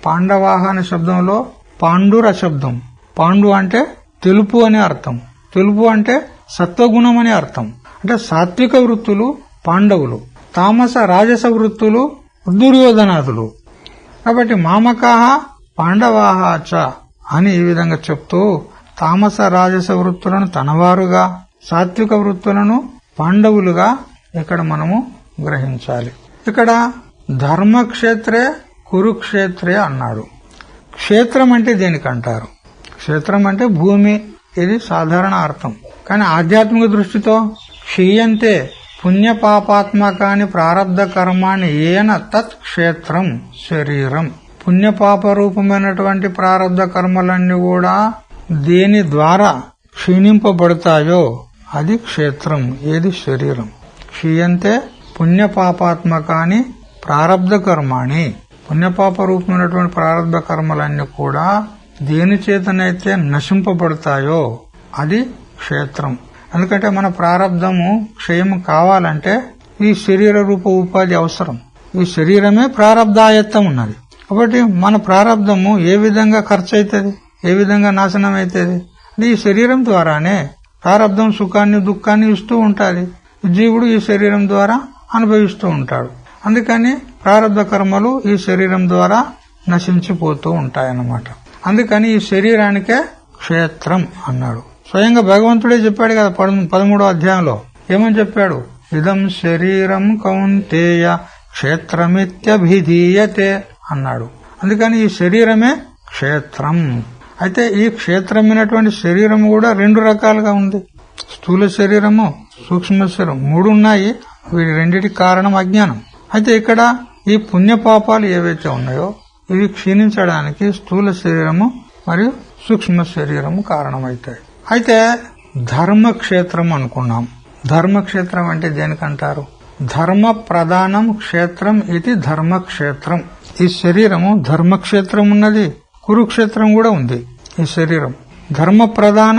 పాండవాహ అనే శబ్దంలో పాండుర శబ్దం. పాండు అంటే తెలుపు అనే అర్థం, తెలుపు అంటే సత్వగుణం అనే అర్థం. అంటే సాత్విక వృత్తులు పాండవులు, తామస రాజస వృత్తులు దుర్యోధనాదులు. కాబట్టి మామకాహ పాండవాహ చ అని ఈ విధంగా చెప్తూ తామస రాజస వృత్తులను తనవారుగా, సాత్విక వృత్తులను పాండవులుగా ఇక్కడ మనము గ్రహించాలి. ఇక్కడ ధర్మక్షేత్రే కురుక్షేత్రే అన్నాడు. క్షేత్రం అంటే దేనికంటారు? క్షేత్రం అంటే భూమి, ఇది సాధారణ అర్థం. కానీ ఆధ్యాత్మిక దృష్టితో క్షీయంతే పుణ్యపాపాత్మకాని ప్రారబ్ధ కర్మాన్ని ఏన తత్ క్షేత్రం శరీరం. పుణ్యపాప రూపమైనటువంటి ప్రారబ్ధ కర్మలన్నీ కూడా దేని ద్వారా క్షీణింపబడతాయో అది క్షేత్రం. ఏది? శరీరం. క్షీయంతే పుణ్యపాపాత్మకాని ప్రారబ్ధ కర్మాణి. పుణ్యపాప రూపమైనటువంటి ప్రారబ్ధ కర్మలన్నీ కూడా దేని చేతనైతే నశింపబడతాయో అది క్షేత్రం. ఎందుకంటే మన ప్రారబ్ధము క్షయం కావాలంటే ఈ శరీర రూప ఉపాధి అవసరం. ఈ శరీరమే ప్రారబ్ధాయత్తం ఉన్నది. కాబట్టి మన ప్రారబ్ధము ఏ విధంగా ఖర్చు అవుతుంది, ఏ విధంగా నాశనం అవుతుంది? ఈ శరీరం ద్వారానే. ప్రారబ్ధం సుఖాన్ని దుఃఖాన్ని ఇస్తూ ఉంటుంది. జీవుడు ఈ శరీరం ద్వారా అనుభవిస్తూ ఉంటాడు. అందుకని ప్రారబ్ధ కర్మలు ఈ శరీరం ద్వారా నశించిపోతూ ఉంటాయన్నమాట. అందుకని ఈ శరీరానికే క్షేత్రం అన్నాడు. స్వయంగా భగవంతుడే చెప్పాడు కదా 13వ అధ్యాయంలో. ఏమని చెప్పాడు? ఇదం శరీరం కౌంతేయ క్షేత్రమిత్యభిధీయతే అన్నాడు. అందుకని ఈ శరీరమే క్షేత్రం. అయితే ఈ క్షేత్రమైనటువంటి శరీరం కూడా 2 రకాలుగా ఉంది. స్థూల శరీరము, సూక్ష్మ శరీరం 3 ఉన్నాయి. వీటి రెండిటికి కారణం అజ్ఞానం. అయితే ఇక్కడ ఈ పుణ్యపాపాలు ఏవైతే ఉన్నాయో ఇవి క్షీణించడానికి స్థూల శరీరము మరియు సూక్ష్మ శరీరము కారణమవుతాయి. అయితే ధర్మక్షేత్రం అనుకున్నాం. ధర్మక్షేత్రం అంటే దేనికంటారు? ధర్మ ప్రధానం క్షేత్రం ఇది ధర్మక్షేత్రం. ఈ శరీరము ధర్మక్షేత్రం ఉన్నది, కురుక్షేత్రం కూడా ఉంది. ఈ శరీరం ధర్మ ప్రధాన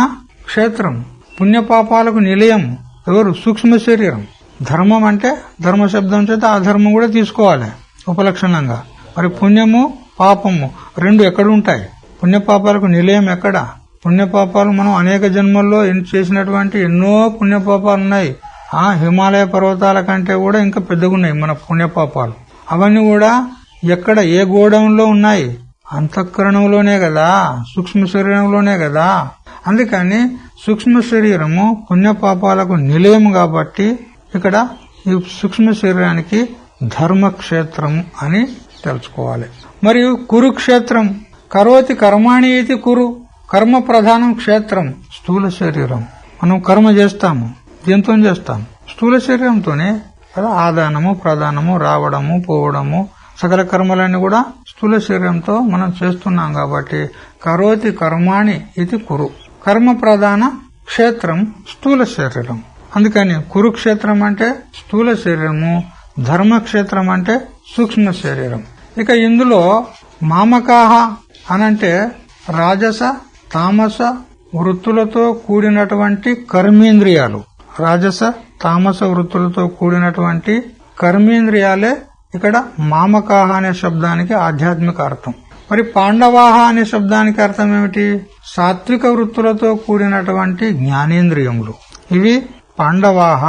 క్షేత్రం, పుణ్యపాపాలకు నిలయం ఎవరు? సూక్ష్మ శరీరం. ధర్మం అంటే ధర్మ శబ్దం చేత ఆ ధర్మం కూడా తీసుకోవాలి ఉపలక్షణంగా. మరి పుణ్యము పాపము 2 ఎక్కడుంటాయి? పుణ్యపాపాలకు నిలయం ఎక్కడ? పుణ్యపాపాలు మనం అనేక జన్మల్లో చేసినటువంటి ఎన్నో పుణ్యపాపాలు ఉన్నాయి. హిమాలయ పర్వతాల కంటే కూడా ఇంకా పెద్దగా ఉన్నాయి మన పుణ్యపాపాలు. అవన్నీ కూడా ఎక్కడ, ఏ గోడంలో ఉన్నాయి? అంతఃకరణంలోనే కదా, సూక్ష్మ శరీరంలోనే కదా. అందుకని సూక్ష్మ శరీరము పుణ్యపాపాలకు నిలయం కాబట్టి ఇక్కడ ఈ సూక్ష్మ శరీరానికి ధర్మక్షేత్రం అని తెలుసుకోవాలి. మరియు కురుక్షేత్రం కరోతి కర్మాణి ఇది కురు, కర్మ ప్రధానం క్షేత్రం. స్థూల శరీరం మనం కర్మ చేస్తాము. దీంతో చేస్తాం స్థూల శరీరంతోనే కదా. ఆదానము ప్రధానము, రావడము పోవడము, సకల కర్మలన్నీ కూడా స్థూల శరీరంతో మనం చేస్తున్నాం కాబట్టి కరోతి కర్మాణి ఇది కురు, కర్మ ప్రధాన క్షేత్రం స్థూల శరీరం. అందుకని కురుక్షేత్రం అంటే స్థూల శరీరము, ధర్మక్షేత్రం అంటే సూక్ష్మ శరీరం. ఇక ఇందులో మామకాహ అనంటే రాజస తామస వృత్తులతో కూడినటువంటి కర్మేంద్రియాలు. రాజస తామస వృత్తులతో కూడినటువంటి కర్మేంద్రియాలే ఇక్కడ మామకాహ అనే శబ్దానికి ఆధ్యాత్మిక అర్థం. మరి పాండవాహ అనే శబ్దానికి అర్థం ఏమిటి? సాత్విక వృత్తులతో కూడినటువంటి జ్ఞానేంద్రియములు. ఇవి పాండవాహ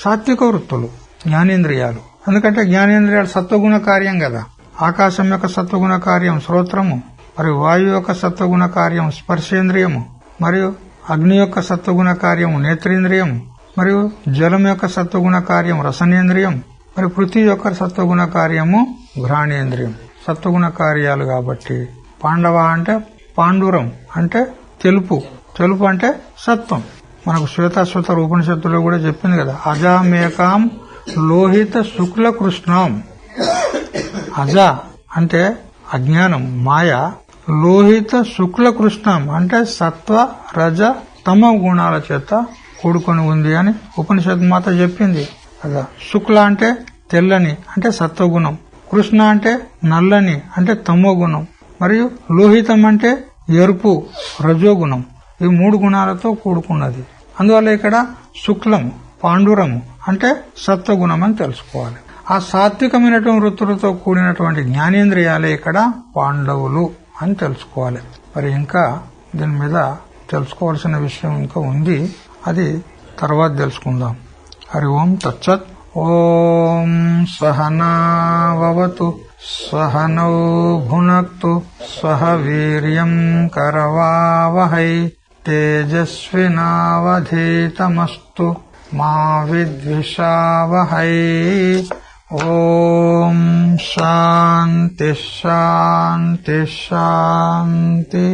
సాత్విక వృత్తులు, జ్ఞానేంద్రియాలు. ఎందుకంటే జ్ఞానేంద్రియాలు సత్వగుణ కార్యం కదా. ఆకాశం యొక్క సత్వగుణ కార్యం శ్రోత్రము, మరియు వాయువు యొక్క సత్వగుణ కార్యం స్పర్శేంద్రియము, మరియు అగ్ని యొక్క సత్వగుణ కార్యం నేత్రేంద్రియం, మరియు జలం యొక్క సత్వగుణ కార్యం రసనేంద్రియం, మరి పృథ్వీ యొక్క సత్వగుణ కార్యము ఘ్రాణేంద్రియం. సత్వగుణ కార్యాలు కాబట్టి పాండవ అంటే పాండురం అంటే తెలుపు, తెలుపు అంటే సత్వం. మనకు శ్వేతాశ్వత ఉపనిషత్తులో కూడా చెప్పింది కదా, అజామేకాం లోహిత శుక్ల కృష్ణం. అజ అంటే అజ్ఞానం మాయ, లోహిత శుక్ల కృష్ణం అంటే సత్వ రజ తమ గుణాల చేత కూడుకొని ఉంది అని ఉపనిషత్ మాత చెప్పింది కదా. శుక్ల అంటే తెల్లని అంటే సత్వగుణం, కృష్ణ అంటే నల్లని అంటే తమో గుణం, మరియు లోహితం అంటే ఎరుపు రజోగుణం. ఈ 3 గుణాలతో కూడుకున్నది. అందువల్ల ఇక్కడ శుక్లం పాండురము అంటే సత్వగుణం అని తెలుసుకోవాలి. ఆ సాత్వికమైనటువంటి వృత్తులతో కూడినటువంటి జ్ఞానేంద్రియాలే ఇక్కడ పాండవులు అని తెలుసుకోవాలి. మరి ఇంకా దీని మీద తెలుసుకోవాల్సిన విషయం ఇంకా ఉంది, అది తర్వాత తెలుసుకుందాం. హరి ఓం తచ్చత్. ఓం సహనావతు సహనౌ భునక్తు సహ వీర్యం కరవావహై తేజస్వినావధీతమస్తు మా విద్విషావహై. ఓం శాంతి శాంతి శాంతి.